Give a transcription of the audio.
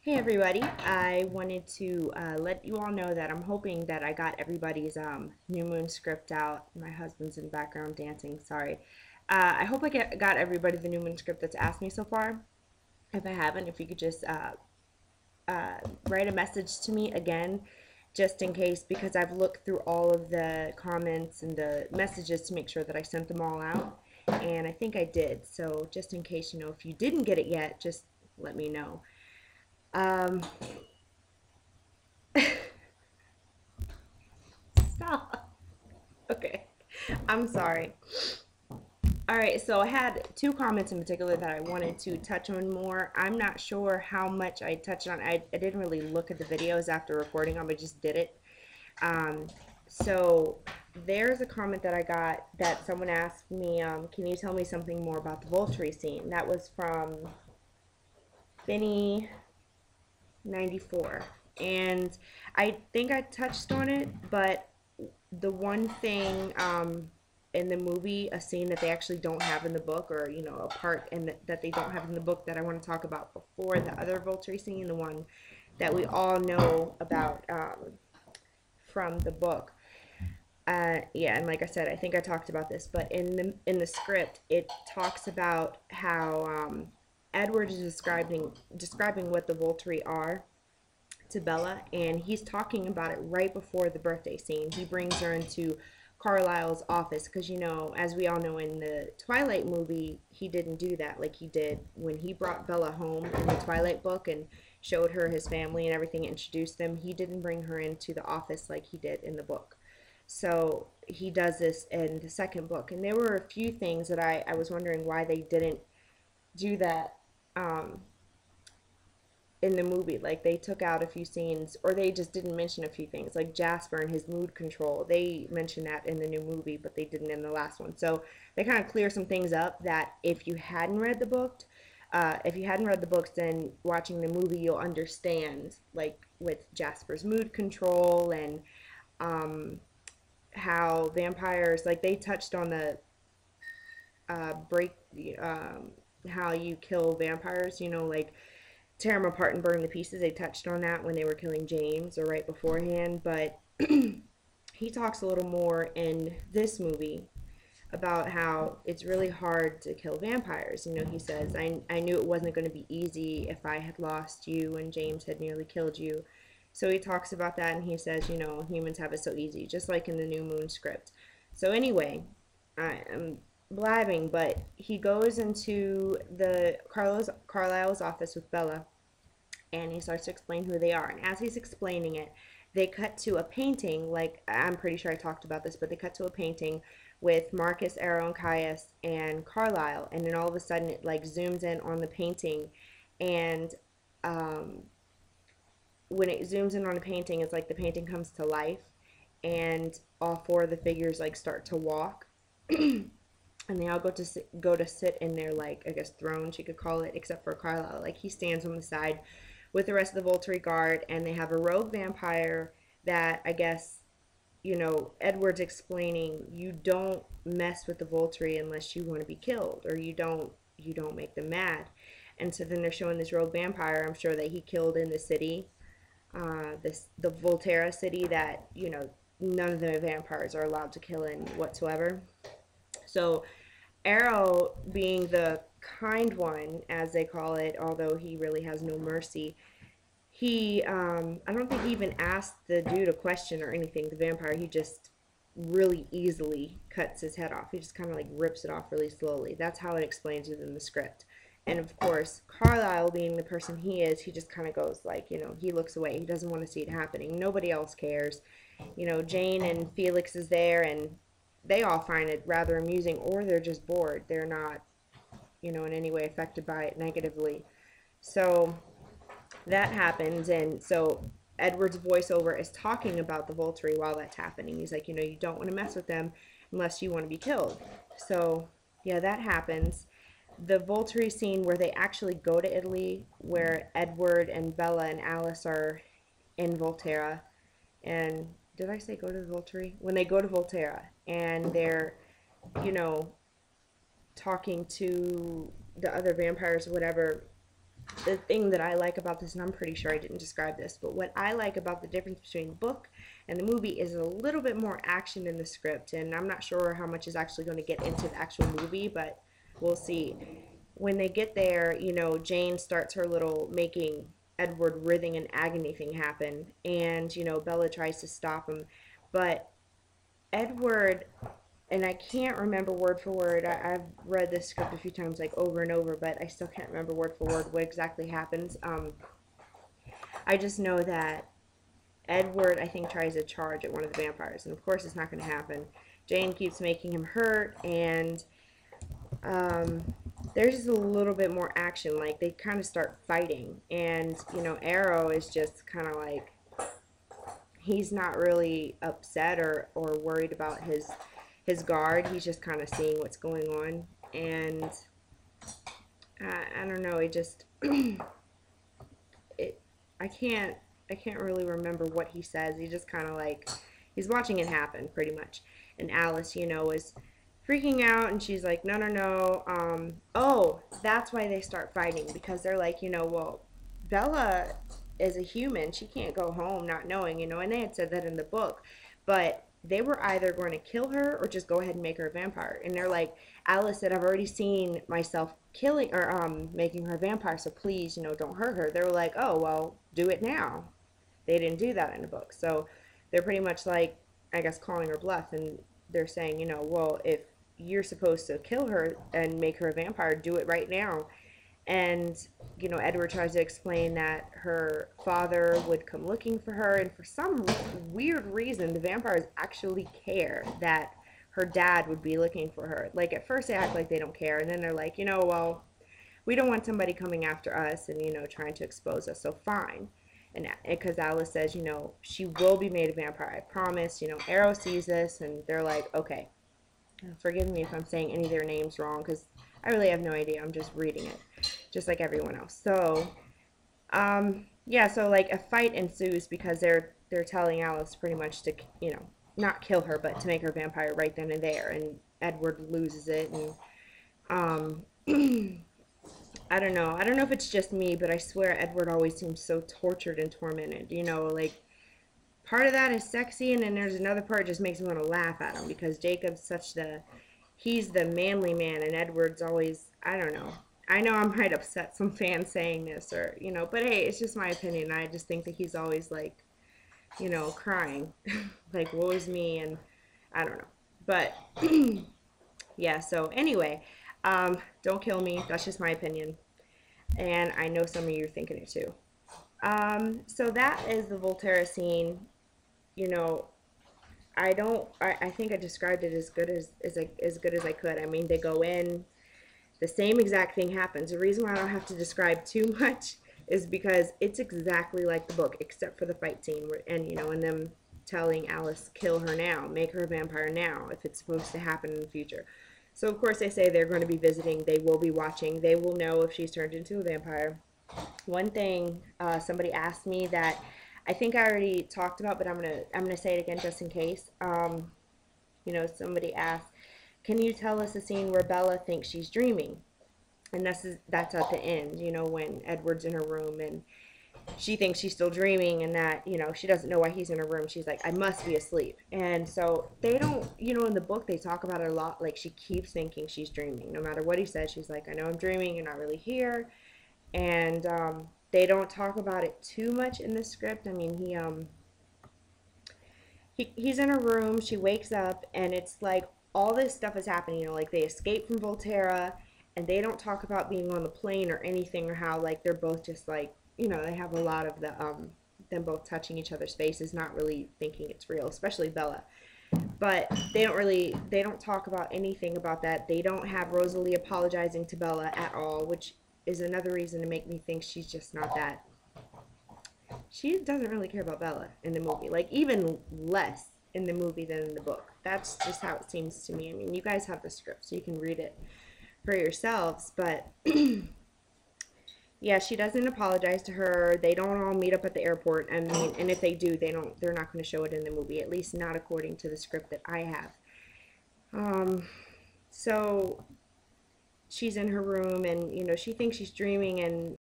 Hey everybody, I wanted to let you all know that I'm hoping that I got everybody's New Moon script out. My husband's in the background dancing, sorry. I hope got everybody the New Moon script that's asked me so far. If I haven't, if you could just write a message to me again, just in case, because I've looked through all of the comments and the messages to make sure that I sent them all out. And I think I did, so just in case, if you didn't get it yet, just let me know. Um, Stop. Okay. I'm sorry. All right, so I had two comments in particular that I wanted to touch on more. I'm not sure how much I touched on. I didn't really look at the videos after recording them. I just did it. Um, so there's a comment that I got that someone asked me, can you tell me something more about the Volturi scene? That was from Benny94. And I think I touched on it, but the one thing in the movie, a scene that they actually don't have in the book, or a part that they don't have in the book that I want to talk about before the other Volturi scene, the one that we all know about from the book. Yeah, and like I said, I think I talked about this, but in the script, it talks about how Edward is describing what the Volturi are to Bella, and he's talking about it right before the birthday scene. He brings her into Carlisle's office because, as we all know in the Twilight movie, he didn't do that like he did when he brought Bella home in the Twilight book and showed her his family and everything, introduced them. He didn't bring her into the office like he did in the book. So he does this in the second book. And there were a few things that I was wondering why they didn't do that in the movie. Like they took out a few scenes, or they just didn't mention a few things, like Jasper and his mood control. They mentioned that in the new movie, but they didn't in the last one. So they kind of clear some things up that if you hadn't read the book, then watching the movie you'll understand, like with Jasper's mood control and how vampires, like they touched on the break, how you kill vampires, like tear them apart and burn the pieces. They touched on that when they were killing James or right beforehand, but he talks a little more in this movie about how it's really hard to kill vampires. He says, I knew it wasn't going to be easy if I had lost you and James had nearly killed you. So he talks about that and he says, humans have it so easy, just like in the New Moon script. So anyway, I am blabbing, but he goes into the Carlisle's office with Bella and he starts to explain who they are. And as he's explaining it, they cut to a painting, like I'm pretty sure I talked about this, but they cut to a painting with Marcus, Arrow, and Caius and Carlisle, and then all of a sudden it like zooms in on the painting, and when it zooms in on the painting, it's like the painting comes to life, and all four of the figures like start to walk, and they all go to sit in their, like, I guess thrones you could call it, except for Carlisle. Like he stands on the side with the rest of the Volturi guard, and they have a rogue vampire that I guess, Edward's explaining, you don't mess with the Volturi unless you want to be killed, or you don't make them mad. And so then they're showing this rogue vampire, I'm sure, that he killed in the city, the Volterra city that, none of the vampires are allowed to kill in whatsoever. So Arrow, being the kind one, as they call it, although he really has no mercy, I don't think he even asked the dude a question or anything, the vampire. He just really easily cuts his head off. He just kind of like rips it off really slowly. That's how it explains it in the script. And of course, Carlisle, being the person he is, he just kind of goes like, he looks away. He doesn't want to see it happening. Nobody else cares. Jane and Felix is there, and they all find it rather amusing, or they're just bored. They're not, in any way affected by it negatively. So that happens, and so Edward's voiceover is talking about the Volturi while that's happening. He's like, you don't want to mess with them unless you want to be killed. So yeah, that happens. The Volturi scene where they actually go to Italy, where Edward and Bella and Alice are in Volterra, and did I say go to the Volturi? When they go to Volterra and they're, you know, talking to the other vampires or whatever, the thing that I like about this, and I'm pretty sure I didn't describe this, but what I like about the difference between the book and the movie is a little bit more action in the script, and I'm not sure how much is actually going to get into the actual movie, but we'll see. When they get there, Jane starts her little making Edward writhing in agony thing happen, and Bella tries to stop him, but Edward, and I can't remember word for word. I've read this script a few times, like over and over, but I still can't remember word for word what exactly happens. I just know that Edward, I think, tries to charge at one of the vampires, and of course it's not going to happen. Jane keeps making him hurt, and there's just a little bit more action. Like, they kind of start fighting, and, Arrow is just kind of like, he's not really upset or worried about his guard. He's just kind of seeing what's going on, and I don't know. It just it I can't really remember what he says. He just kind of like he's watching it happen pretty much. And Alice, is freaking out, and she's like, no, no, no. Oh, that's why they start fighting, because they're like, well, Bella is a human. She can't go home not knowing, and they had said that in the book, but they were either going to kill her or just go ahead and make her a vampire. And they're like, Alice said, I've already seen myself killing or making her a vampire, so please, don't hurt her. They were like, oh, well, do it now. They didn't do that in the book. So they're pretty much like, I guess, calling her bluff, and they're saying, well, if you're supposed to kill her and make her a vampire, do it right now. And Edward tries to explain that her father would come looking for her, and for some weird reason the vampires actually care that her dad would be looking for her. Like, at first they act like they don't care, and then they're like, well, we don't want somebody coming after us and trying to expose us, so fine. And because Alice says, she will be made a vampire, I promise. Arrow sees this, and they're like, okay. Forgive me if I'm saying any of their names wrong, because I really have no idea. I'm just reading it, just like everyone else. So, yeah, so like a fight ensues because they're telling Alice pretty much to, not kill her, but to make her a vampire right then and there. And Edward loses it, and I don't know. I don't know if it's just me, but I swear Edward always seems so tortured and tormented. Like, part of that is sexy, and then there's another part that just makes me want to laugh at him, because Jacob's he's the manly man, and Edward's always, I don't know. I know I might upset some fans saying this, or, but hey, it's just my opinion. I just think that he's always like, crying, like, woe is me, and I don't know. But, yeah, so anyway, don't kill me. That's just my opinion. And I know some of you are thinking it too. So that is the Volterra scene. I think I described it as good as I could. I mean, they go in, the same exact thing happens. The reason why I don't have to describe too much is because it's exactly like the book, except for the fight scene, and them telling Alice, kill her now, make her a vampire now, if it's supposed to happen in the future. So of course they say they're going to be visiting, they will be watching, they will know if she's turned into a vampire. One thing somebody asked me that I think I already talked about, but I'm gonna say it again just in case. Somebody asked, can you tell us a scene where Bella thinks she's dreaming? And that's at the end, when Edward's in her room and she thinks she's still dreaming, and that, she doesn't know why he's in her room. She's like, I must be asleep. And so they don't, in the book they talk about it a lot, like she keeps thinking she's dreaming. No matter what he says, she's like, I know I'm dreaming, you're not really here. And they don't talk about it too much in the script. I mean, he's in her room, she wakes up, and it's like all this stuff is happening, like they escape from Volterra, and they don't talk about being on the plane or anything, or how like they're both just like, they have a lot of the them both touching each other's faces, not really thinking it's real, especially Bella. But they don't talk about anything about that. They don't have Rosalie apologizing to Bella at all, which is another reason to make me think she's just not that. She doesn't really care about Bella in the movie, like even less in the movie than in the book. That's just how it seems to me. I mean, you guys have the script, so you can read it for yourselves, but yeah, she doesn't apologize to her. They don't all meet up at the airport. I mean, and if they do, they're not going to show it in the movie, at least not according to the script that I have. So she's in her room, and she thinks she's dreaming, and